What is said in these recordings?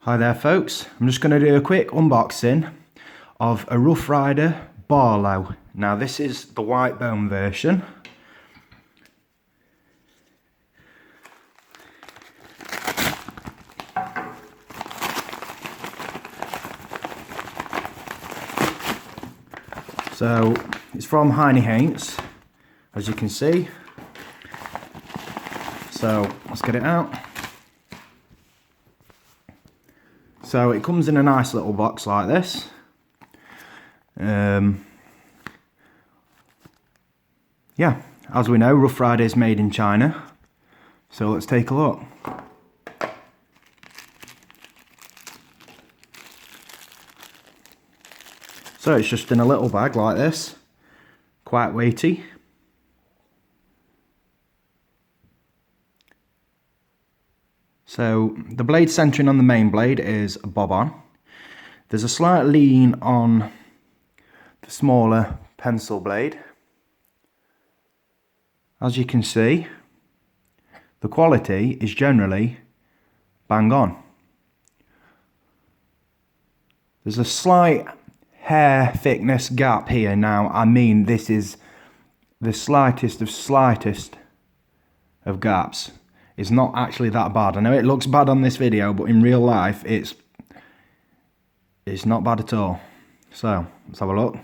Hi there folks, I'm just going to do a quick unboxing of a Rough Rider Barlow. Now this is the white bone version. So it's from Heinnie, as you can see. So let's get it out. So it comes in a nice little box like this. Yeah, as we know, Rough Rider is made in China. So let's take a look. So it's just in a little bag like this, quite weighty. So the blade centering on the main blade is bob on. There's a slight lean on the smaller pencil blade. As you can see, the quality is generally bang on. There's a slight hair thickness gap here. Now, I mean, this is the slightest of gaps. It's not actually that bad. I know it looks bad on this video, but in real life, it's not bad at all. So, let's have a look.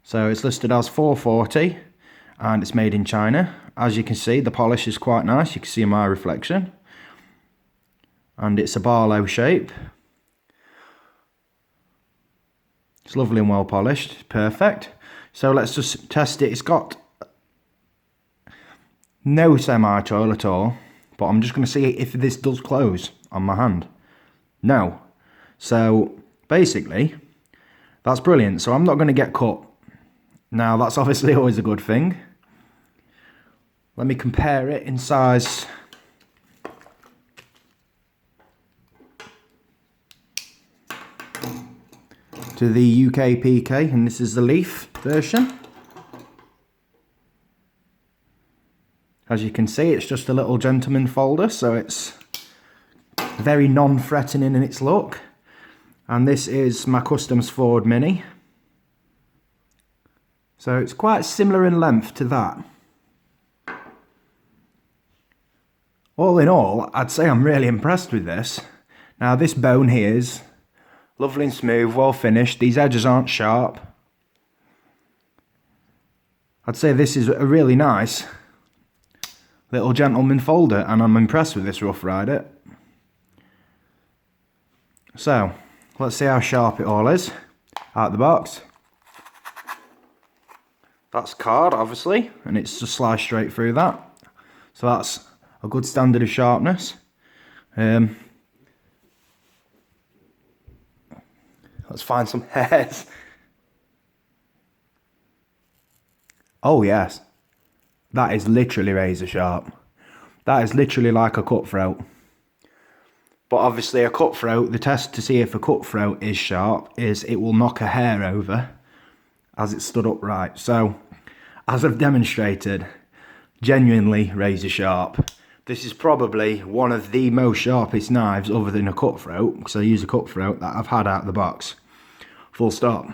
So it's listed as 440 and it's made in China. As you can see, the polish is quite nice. You can see my reflection. And it's a Barlow shape. It's lovely and well polished, perfect. So let's just test it. It's got no semi-oil at all, but I'm just going to see if this does close on my hand. No. So basically, that's brilliant. So I'm not going to get cut. Now that's obviously always a good thing. Let me compare it in size. To the UKPK, and this is the leaf version. As you can see, it's just a little gentleman folder, so it's very non-threatening in its look. And this is my Customs Ford Mini. So it's quite similar in length to that. All in all, I'd say I'm really impressed with this. Now this bone here is lovely and smooth, well finished. These edges aren't sharp. I'd say this is a really nice little gentleman folder, and I'm impressed with this Rough Rider. So, let's see how sharp it all is out the box. That's card, obviously, and it's just sliced straight through that. So that's a good standard of sharpness. Let's find some hairs. Oh yes, that is literally razor sharp. That is literally like a cutthroat. But obviously a cutthroat, the test to see if a cutthroat is sharp is it will knock a hair over as it's stood upright. So, as I've demonstrated, genuinely razor sharp. This is probably one of the most sharpest knives other than a cutthroat, because I use a cutthroat, that I've had out of the box. Full stop.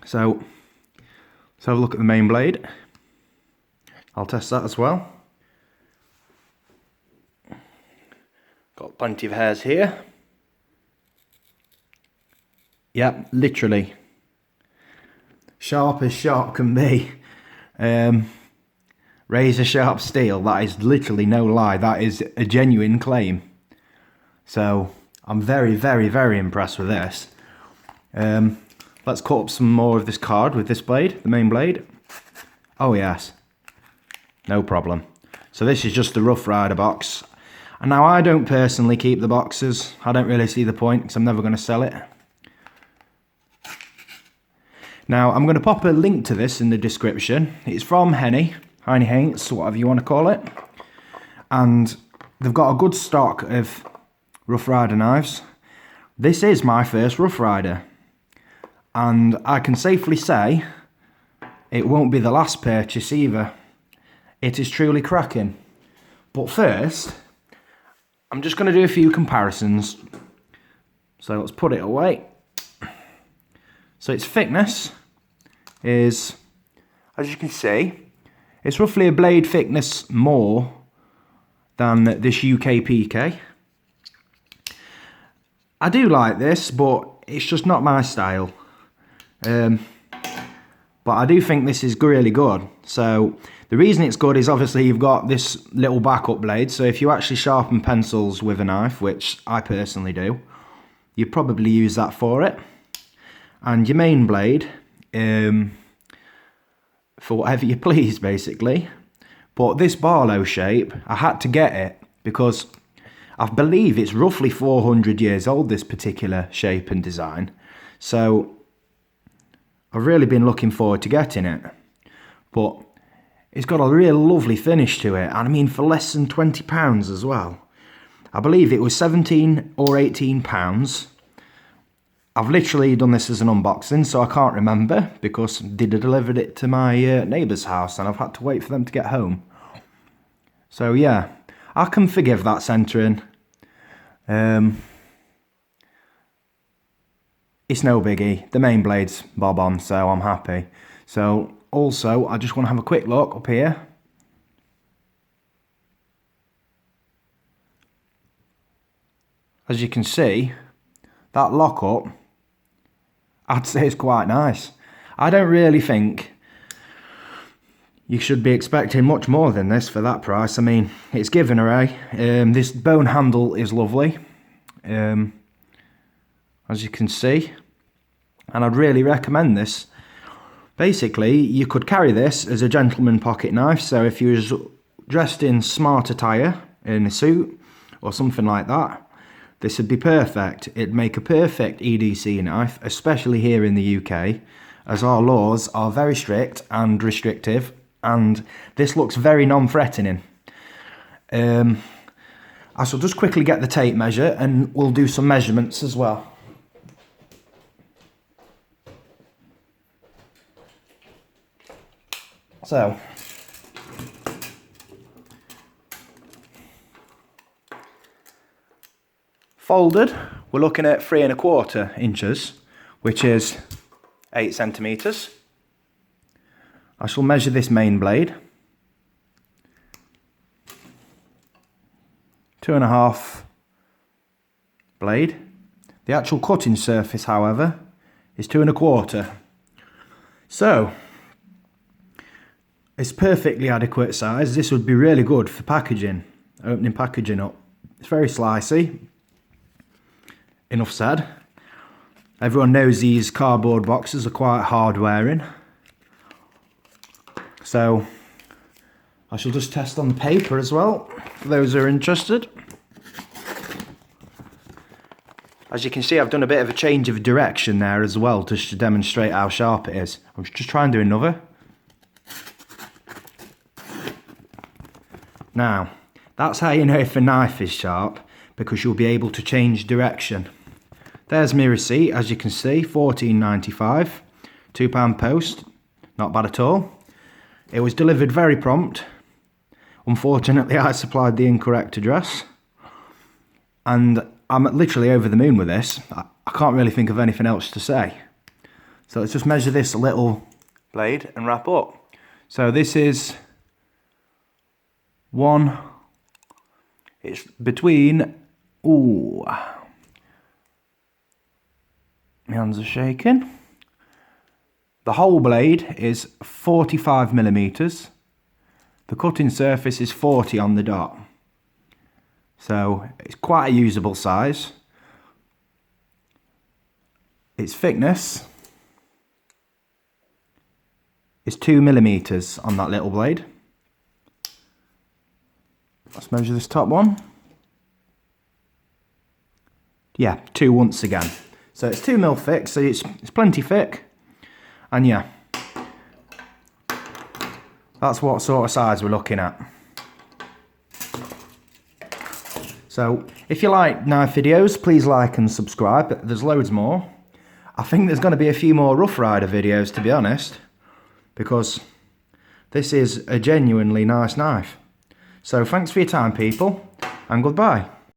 So, let's have a look at the main blade. I'll test that as well. Got plenty of hairs here. Yep, literally. Sharp as sharp can be. Razor sharp steel, that is literally no lie. That is a genuine claim. So, I'm very, very, very impressed with this. Let's cut up some more of this card with this blade, the main blade. Oh yes, no problem. So this is just the Rough Rider box. And now I don't personally keep the boxes. I don't really see the point because I'm never going to sell it. Now I'm going to pop a link to this in the description. It's from Heinnie, whatever you want to call it. And they've got a good stock of Rough Rider knives. This is my first Rough Rider. And I can safely say it won't be the last purchase either. It is truly cracking. But first, I'm just going to do a few comparisons. So let's put it away. So its thickness is, as you can see, it's roughly a blade thickness more than this UKPK. I do like this, but it's just not my style. But I do think this is really good. So the reason it's good is obviously you've got this little backup blade. So if you actually sharpen pencils with a knife, which I personally do, you probably use that for it. And your main blade, for whatever you please, basically. But this Barlow shape, I had to get it because I believe it's roughly 400 years old, this particular shape and design. So I've really been looking forward to getting it. But it's got a real lovely finish to it. And I mean, for less than £20 as well. I believe it was £17 or £18. I've literally done this as an unboxing, so I can't remember because they delivered it to my neighbour's house and I've had to wait for them to get home. So yeah, I can forgive that centering. It's no biggie. The main blade's bob on, so I'm happy. So also, I just want to have a quick look up here. As you can see, that lockup, I'd say it's quite nice. I don't really think you should be expecting much more than this for that price. I mean, it's given away. This bone handle is lovely, as you can see. And I'd really recommend this. Basically, you could carry this as a gentleman pocket knife. So if you was dressed in smart attire, in a suit or something like that, this would be perfect. It'd make a perfect EDC knife, especially here in the UK, as our laws are very strict and restrictive, and this looks very non-threatening. I shall just quickly get the tape measure and we'll do some measurements as well. So, folded, we're looking at 3 1/4 inches, which is 8 centimetres. I shall measure this main blade. 2 1/2 blade. The actual cutting surface, however, is 2 1/4. So, it's perfectly adequate size. This would be really good for packaging, opening packaging up. It's very slicey. Enough said. Everyone knows these cardboard boxes are quite hard wearing. So I shall just test on the paper as well, for those who are interested. As you can see, I've done a bit of a change of direction there as well, just to demonstrate how sharp it is. I'm just trying to do another. Now, that's how you know if a knife is sharp, because you'll be able to change direction. There's my receipt, as you can see, £14.95, £2 post, not bad at all. It was delivered very prompt. Unfortunately, I supplied the incorrect address. And I'm literally over the moon with this. I can't really think of anything else to say. So let's just measure this little blade and wrap up. So this is one, it's between, ooh, my hands are shaking. The whole blade is 45mm. The cutting surface is 40 on the dot. So it's quite a usable size. Its thickness is 2mm on that little blade. Let's measure this top one. Yeah, 2 once again. So it's 2mm thick, so it's plenty thick. And yeah, that's what sort of size we're looking at. So if you like knife videos, please like and subscribe. There's loads more. I think there's going to be a few more Rough Rider videos, to be honest, because This is a genuinely nice knife. So thanks for your time, people, and goodbye.